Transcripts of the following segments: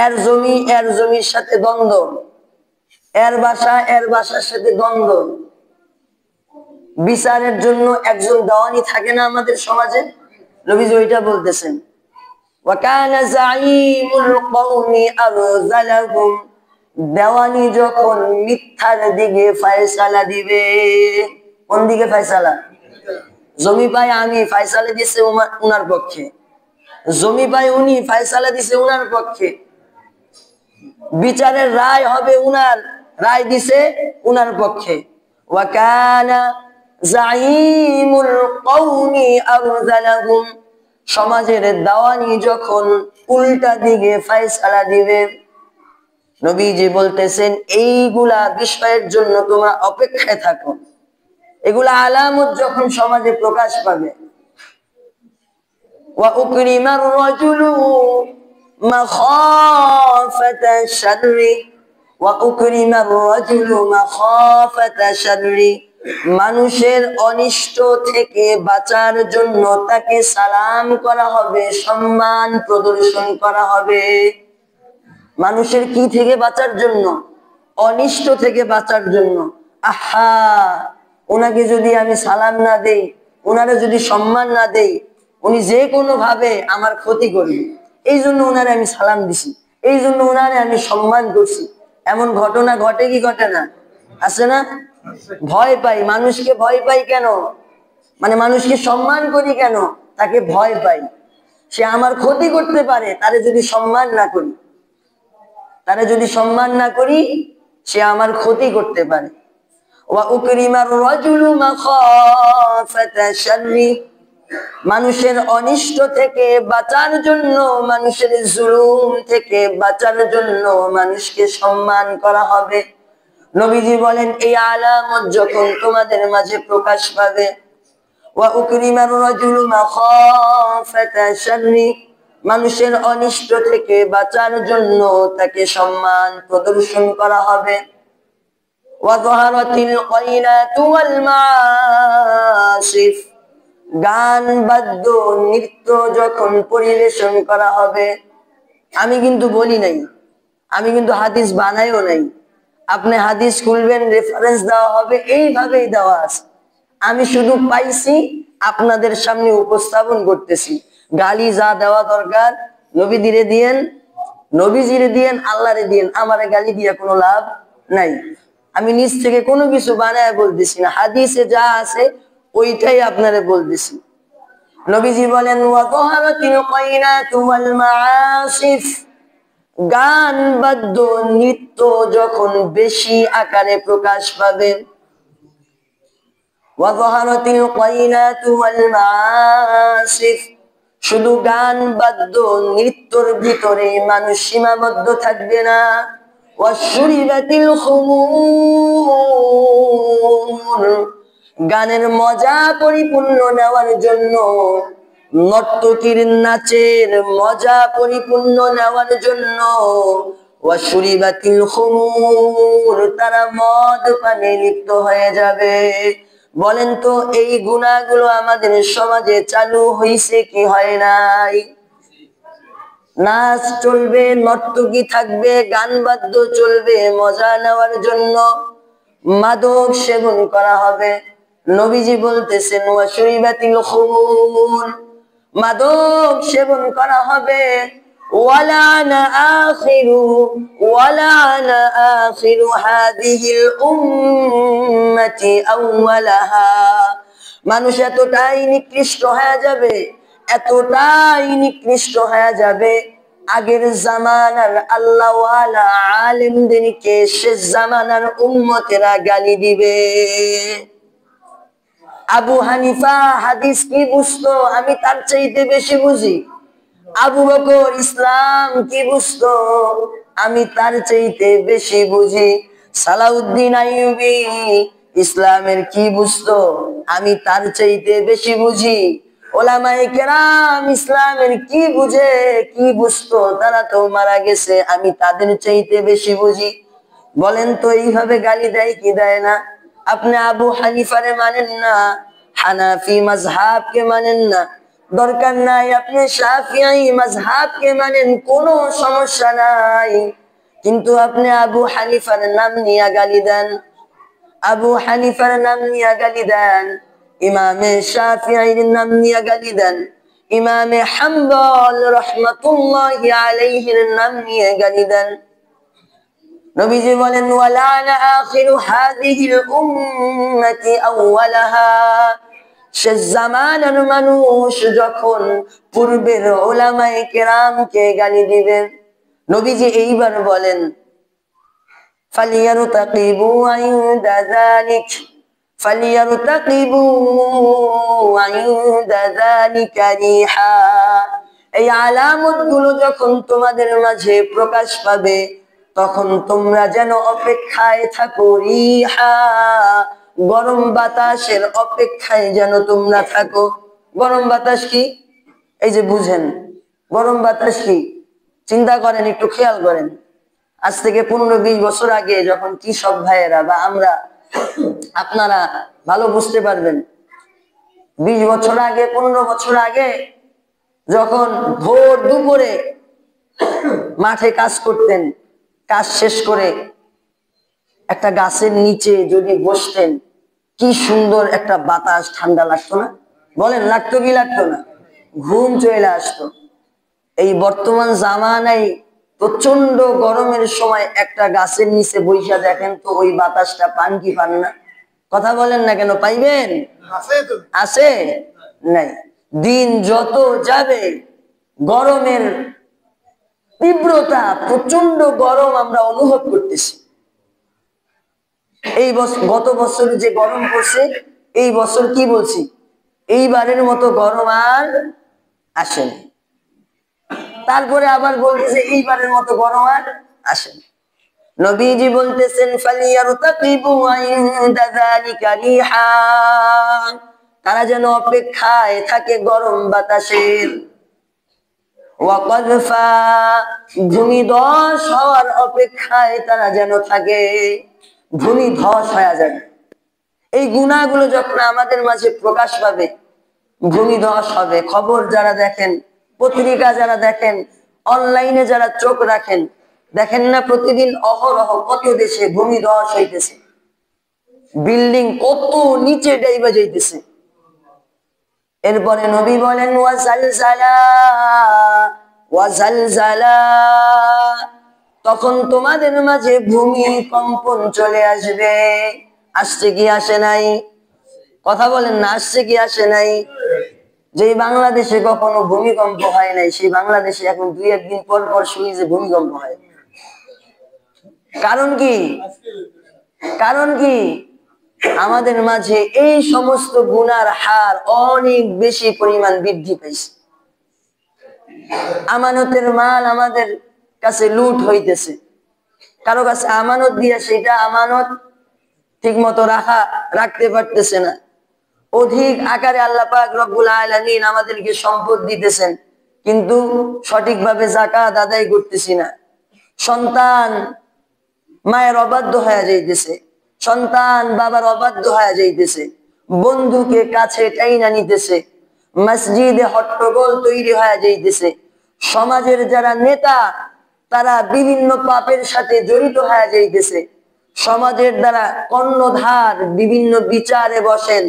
এর জমি এর জমির সাথে দ্বন্দ্ব, এর বাসার সাথে দ্বন্দ্ব। বিচারের জন্য একজন দেওয়ানি থাকে না আমাদের সমাজে? নবীজি ওইটা বলতেছেন, ওয়াকানা যাঈমুল কওমি আরযালাহুম, দেওয়ানি যখন মিথ্যার দিকে ফয়সালা দিবে। কোন দিকে ফয়সালা? জমি পায় আমি, ফয়সালা দিছে উনার পক্ষে। জমি পায় উনি, ফয়সালা দিছে উনার পক্ষে। বিচারের রায় হবে উনার, রায় দিছে উনার পক্ষে। ওয়াকানা যাঈমুল কওমি আরযালাহুম, সমাজের দেওয়ানি যখন উল্টা দিকে ফয়সালা দিবে। নবীজি বলতেছেন এইগুলা বিষয়ের জন্য তোমরা অপেক্ষায় থাকো, এগুলা আলামত যখন সমাজে প্রকাশ পাবে। ওয়া উকরিমার রাজুলু মাখাফাতা শাররি, ওয়া উকরিমার রাজুলু মাখাফাতা শাররি, মানুষের অনিষ্ট থেকে বাঁচার জন্য তাকে সালাম করা হবে, সম্মান প্রদর্শন করা হবে। মানুষের কি থেকে বাঁচার জন্য? অনিষ্ট থেকে বাঁচার জন্য। আহা, ওনাকে যদি আমি সালাম না দেই, ওনারা যদি সম্মান না দেই, উনি যে কোনো ভাবে আমার ক্ষতি করবে, এই জন্য ওনারে আমি সালাম দিছি, এই জন্য ওনারে আমি সম্মান করছি। এমন ঘটনা ঘটে কি ঘটে না? আছে না? ভয় পাই, মানুষকে ভয় পাই কেন? মানে মানুষকে সম্মান করি কেন? তাকে ভয় পাই, সে আমার ক্ষতি করতে পারে। তারে যদি সম্মান না করি, তারে যদি সম্মান না করি, সে আমার ক্ষতি করতে পারে। ওয়া উকরিমার রাজুলু মাখাফাতা শাররি, মানুষের অনিষ্ট থেকে বাঁচার জন্য, মানুষের জুলুম থেকে বাঁচার জন্য মানুষকে সম্মান করা হবে। নবীজি বলেন এই আলামত যখন তোমাদের মাঝে প্রকাশ পাবে, ওয়া উকরিমার রাজুলু মাখাফাতা শাররি, মানুষের অনিষ্ট থেকে বাঁচার জন্য তাকে সম্মান প্রদর্শন করা হবে। ওয়া যাহারাতিল গায়নাতু ওয়াল মাআসিফ, গান বাদ্য নৃত্য যখন পরিবেশন করা হবে। আমি কিন্তু বলি নাই, আমি কিন্তু হাদিস বানাইও নাই। আপনি হাদিস খুলবেন, রেফারেন্স দেওয়া হবে, এইভাবেই দেওয়া আছে। আমি শুধু পাইছি, আপনাদের সামনে উপস্থাপন করতেছি। গালি যা দেওয়া দরকার নবীজিরে দিয়েন, নবীজিরে দিয়েন, আল্লাহরে দিয়েন, আমারে গালি দিয়ে কোনো লাভ নাই। আমি নিজ থেকে কোনো কিছু বানায় বলতেছি না, হাদিসে যা আছে ওইটাই আপনারে বলতেছি। নবীজি বলেন ওয়া যাহারাতিল গায়নাতু ওয়াল মাআসিফ, গান বাদ্য নৃত্য যখন বেশি আকারে প্রকাশ পাবে। ওয়া যাহারাতিল গায়নাতু ওয়াল মাআসিফ, শুধু গান বাদ্য নৃত্যর ভিতরে মানুষ সীমাবদ্ধ থাকবে না। ওয়া শুরিবাতিল খুমুর, গানের মজা পরিপূর্ণ নেওয়ার জন্য, নর্তকীর নাচের মজা পরিপূর্ণ নেওয়ার জন্য, ওয়া শুরিবাতিল খুমুর, তারা মদ পানে লিপ্ত হয়ে যাবে। বলেন তো এই গুনাহগুলো আমাদের সমাজে চালু হইছে কি হয় নাই? নাচ চলবে, নর্তকী থাকবে, গান বাদ্য চলবে মজা নেওয়ার জন্য, মাদক সেবন করা হবে। নবীজি বলতেছেন ওয়া শুরিবাতিল খুমুর, মাদক সেবন করা হবে। ওয়ালানা আখিরু হাদিহিল উম্মতি আউওয়ালাহা, মানুষ এতটাই নিকৃষ্ট হয়ে যাবে, এতটাই নিকৃষ্ট হয়ে যাবে, আগের জামানার আল্লাহওয়ালা আলেমদেরকে শেষ জামানার উম্মতেরা গালি দিবে। আবু হানিফা হাদিস কি বুঝতো? আমি তার চাইতে বেশি বুঝি। আবু বকর ইসলাম কি বুঝতো? আমি তার চাইতে বেশি বুঝি। সালাউদ্দিন আইয়ুবী ইসলামের কি বুঝতো? আমি তার চাইতে বেশি বুঝি। ওলামায়ে কেরাম ইসলামের কি বুঝে, কি বুঝতো? তারা তো মারা গেছে, আমি তাদের চাইতে বেশি বুঝি। বলেন তো এইভাবে গালি দেয় কি দেয় না? আপনি আবু হানিফারে মানেন না, হানাফি মাযহাবকে মানেন না, দরকার নাই, আপনি শাফিঈ মাযহাবকে মানেন, কোনো সমস্যা নাই, কিন্তু আপনি আবু হানিফার নাম নিয়ে গালি দেন, আবু হানিফার নাম নিয়ে গালি দেন, ইমামে শাফিঈর নাম নিয়ে গালি দেন, ইমামে হাম্বল রাহমাতুল্লাহি আলাইহির নাম নিয়ে গালি দেন। নবীজি বলেন ওয়ালানা আখিরু হাযিহিল উম্মতি আউওয়ালাহা, শেষ জামানার মানুষ যখন পূর্বের উলামায়ে কেরামকে গালি দিবেন, নবীজি এইবার বলেন ফালিয়ারতাকিবু ইনদা যালিক, ফালিয়ারতাকিবু ইনদা যালিকা রিহা, এই আলামত গুলো যখন তোমাদের মাঝে প্রকাশ পাবে তখন তোমরা যেন অপেক্ষায় থাকো, রিহা, গরম বাতাসের অপেক্ষায় যেন তোমরা থাকো। গরম বাতাস কি? এই যে বুঝেন গরম বাতাস কি, চিন্তা করেন, একটু খেয়াল করেন। আজ থেকে 15-20 বছর আগে যখন কৃষক ভাইয়েরা বা আমরা, আপনারা ভালো বুঝতে পারবেন, 20 বছর আগে 15 বছর আগে যখন ভোর দুপুরে মাঠে কাজ করতেন, কাজ শেষ করে একটা গাছের নিচে যদি বসতেন, কি সুন্দর একটা বাতাস, ঠান্ডা লাগতো না? বলেন লাগতো কি লাগতো না? ঘুম চলে আসতো। এই বর্তমান জামানায় প্রচন্ড গরমের সময় একটা গাছের নিচে বইসা দেখেন তো ওই বাতাসটা পান কি পান না? কথা বলেন না কেন? পাইবেন? আছে নাই? দিন যত যাবে গরমের তীব্রতা, প্রচন্ড গরম আমরা অনুভব করতেছি। এই বছর, গত বছর যে গরম পড়ছে, এই বছর কি বলছি, এইবারের মতো গরম আর আসেনি। তারপরে আবার বলতেছে এইবারের মতো গরম আর আসেনি। নবীজি বলতেছেন ফালিয়ারতাকিবু ইনদা যালিকা রিহা, তারা যেন অপেক্ষায় থাকে গরম বাতাসের। ওয়াকযফা, ভূমিধস হওয়ার অপেক্ষায় তারা যেন থাকে, ভূমিধস হয়ে যাবে। এই গুনাহগুলো যখন আমাদের মাঝে প্রকাশ পাবে, ভূমিধস হবে। খবর যারা দেখেন, পত্রিকা যারা দেখেন, অনলাইনে যারা চোখ রাখেন, দেখেন না প্রতিদিন অহরহ কত দেশে ভূমিধস হইতেছে, বিল্ডিং কত নিচে ডাইবা যাইতেছে। এরপরে নবী বলেন ওয়াজালজালা, ওয়াজালজালা, তখন তোমাদের মাঝে ভূমিকম্পন চলে আসবে। আসছে কি আসে নাই? কথা বলেন না, আসছে কি আসে নাই? যে বাংলাদেশে কখনো ভূমিকম্প হয় নাই, সেই বাংলাদেশে এখন 2-1 দিন পর পর শুনি যে ভূমিকম্প হয়। কারণ কি? কারণ কি? আমাদের মাঝে এই সমস্ত গুনার হার অনেক বেশি পরিমাণ বৃদ্ধি পেয়েছে। আমানতের মাল আমাদের কাছে লুট হইতেছে, কারো কাছে আমানত দিয়ে সেটা আমানত ঠিক মতো রাখতে পারতেছে না। অধিক আকারে আল্লাহ পাক রব্বুল আলামিন আমাদেরকে সম্পদ দিতেছেন, কিন্তু সঠিকভাবে যাকাত আদায় করতেছি না। সন্তান মায়ের অবাধ্য হয়ে যাইতেছে, সন্তান বাবার অবাধ্য হয়ে যাইতেছে, বন্ধুকে কাছে টাইনা নিতেছে, মসজিদে হট্টগোল তৈরি হয়ে যাইতেছে, সমাজের যারা নেতা তারা বিভিন্ন পাপের সাথে জড়িত হয়ে যাইতেছে, সমাজের দ্বারা কর্ণধার বিভিন্ন বিচারে বসেন,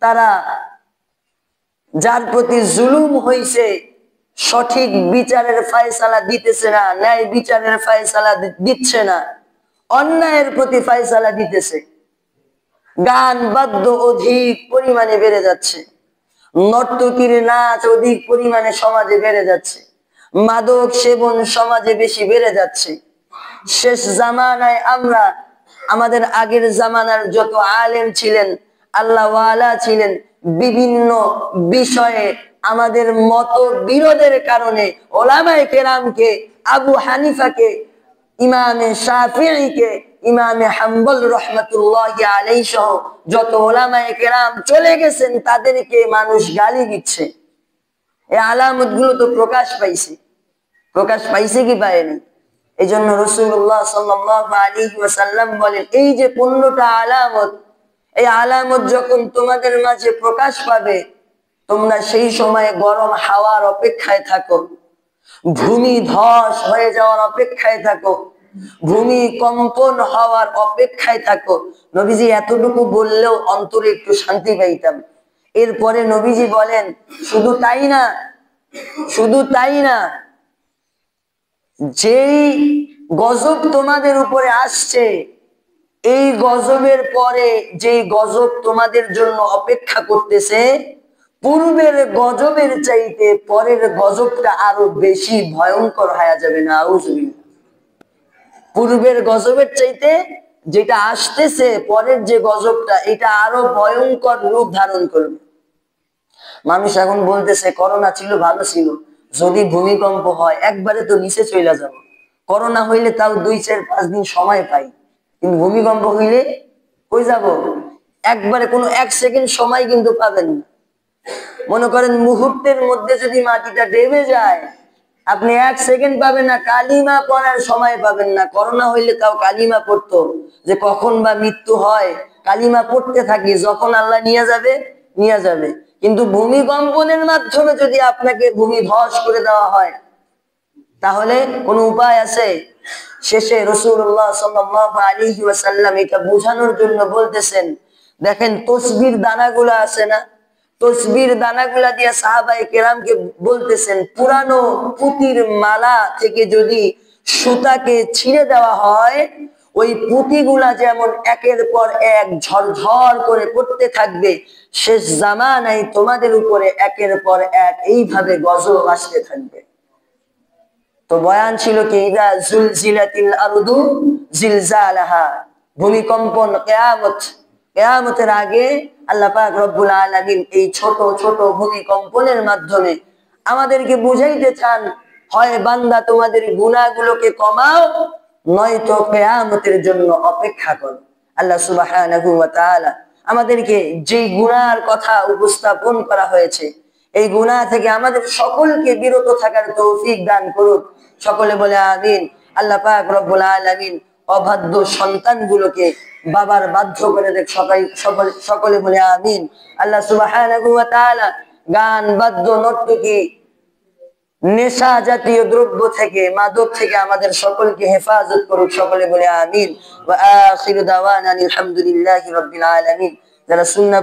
তারা যার প্রতি জুলুম হইছে সঠিক বিচারের ফায়সালা দিতেছে না, ন্যায় বিচারের ফায়সালা দিচ্ছে না, অন্যায়ের প্রতি ফায়সালা দিতেছে। গান বাদ্য অধিক পরিমাণে বেড়ে যাচ্ছে, নর্তকীর নাচ অধিক পরিমাণে সমাজে বেড়ে যাচ্ছে, মাদক সেবন সমাজে বেশি বেড়ে যাচ্ছে। শেষ জামানায় আমরা, আমাদের আগের জামানার যত আলেম ছিলেন, আল্লাহ ওয়ালা ছিলেন, বিভিন্ন বিষয়ে আমাদের মত বিরোধের কারণে ওলামায়ে কেরামকে, আবু হানিফাকে, ইমামে শাফিঈকে, ইমামে হাম্বল রাহমাতুল্লাহি আলাইহি সহ যত ওলামায়ে কেরাম চলে গেছেন, তাদেরকে মানুষ গালি দিচ্ছে। এই আলামত গুলো তো প্রকাশ পাইছে, প্রকাশ পাইছে কি পায়নি? এই জন্য রাসূলুল্লাহ সাল্লাল্লাহু আলাইহি ওয়াসাল্লাম বলেন, এই যে 15টা আলামত, এই আলামত যখন তোমাদের মাঝে প্রকাশ পাবে তোমরা সেই সময় গরম হাওয়ার অপেক্ষায় থাকো, ভূমি ধস হয়ে যাওয়ার অপেক্ষায় থাকো, ভূমি কম্পন হওয়ার অপেক্ষায় থাকো। নবীজি এতটুকু বললেও অন্তরে একটু শান্তি পাইতাম। এরপরে নবীজি বলেন, শুধু তাই না, শুধু তাই না, যেই গজব তোমাদের উপরে আসছে, এই গজবের পরে যেই গজব তোমাদের জন্য অপেক্ষা করতেছে, পূর্বের গজবের চাইতে পরের গজবটা আরো বেশি ভয়ঙ্কর হয়ে যাবে। না, পূর্বের গজবের চাইতে যেটা আসতেছে পরের যে গজবটা, এটা আরো ভয়ঙ্কর রূপ ধারণ করবে। মানুষ এখন বলতেছে করোনা ছিল ভালো ছিল, যদি ভূমিকম্প হয় একবারে তো নিচে চলে যাবো। করোনা হইলে তাও 2-4-5 দিন সময় পাই, কিন্তু ভূমিকম্প হইলে কই যাব? একবারে কোনো 1 সেকেন্ড সময় কিন্তু পাবেন না। মনে করেন মুহূর্তের মধ্যে যদি মাটিটা ডেবে যায়, আপনি 1 সেকেন্ড পাবেন না, কালিমা পড়ার সময় পাবেন না। করোনা হইলে তাও কালিমা পড়তো, যে কখন বা মৃত্যু হয় কালিমা পড়তে থাকি, যখন আল্লাহ নিয়ে যাবে নিয়ে যাবে। কিন্তু ভূমিকম্পনের মাধ্যমে যদি আপনাকে ভূমি ধস করে দেওয়া হয়, তাহলে কোন উপায় আছে? শেষে রাসূলুল্লাহ সাল্লাল্লাহু আলাইহি ওয়াসাল্লাম এটা বোঝানোর জন্য বলতেছেন, দেখেন তসবির দানাগুলো আছে না, তসবির দানাগুলা দিয়ে সাহাবায়ে কেরামকে বলতেছেন, পুরানো পুঁতির মালা থেকে যদি সুতাকে ছিঁড়ে দেওয়া হয়, ওই পুঁতিগুলা যেমন একের পর এক ঝরঝর করে পড়তে থাকবে, শেষ জামানায় তোমাদের উপরে একের পর এক এইভাবে গজব আসতে থাকবে। তো বয়ান ছিল কি, ইদা জুলজিলাতিল আরদু জিলজালাহা, ভূমিকম্পন, কিয়ামত, কিয়ামতের আগে আল্লাহ পাক রব্বুল আলামিন এই ছোট ছোট ভূমিকম্পনের মাধ্যমে আমাদেরকে বুঝাইতে চান, হয় বান্দা তোমাদের গুনাহগুলোকে কমাও, নয়তো কিয়ামতের জন্য অপেক্ষা করো। আল্লাহ সুবহানাহু ওয়া তাআলা আমাদেরকে যেই গুনাহর কথা উপস্থাপন করা হয়েছে, এই গুনাহ থেকে আমাদের সকলকে বিরত থাকার তৌফিক দান করুন। সকলে বলে আমিন। আল্লাহ পাক রব্বুল আলামিন অবাধ্য সন্তানগুলোকে বাবার বাধ্য করে দেখ, সকলে বলে আমিন। আল্লাহ সুবহানাহু ওয়া তাআলা গান বাদ্য নর্তকী নেশা জাতীয় দ্রব্য থেকে, মাদক থেকে আমাদের সকলকে হেফাজত করুক। সকলে বলে আমিন। ওয়া আখিরু দাওয়ানা আলহামদুলিল্লাহি রাব্বিল আলামিন। যারা সুন্নাহ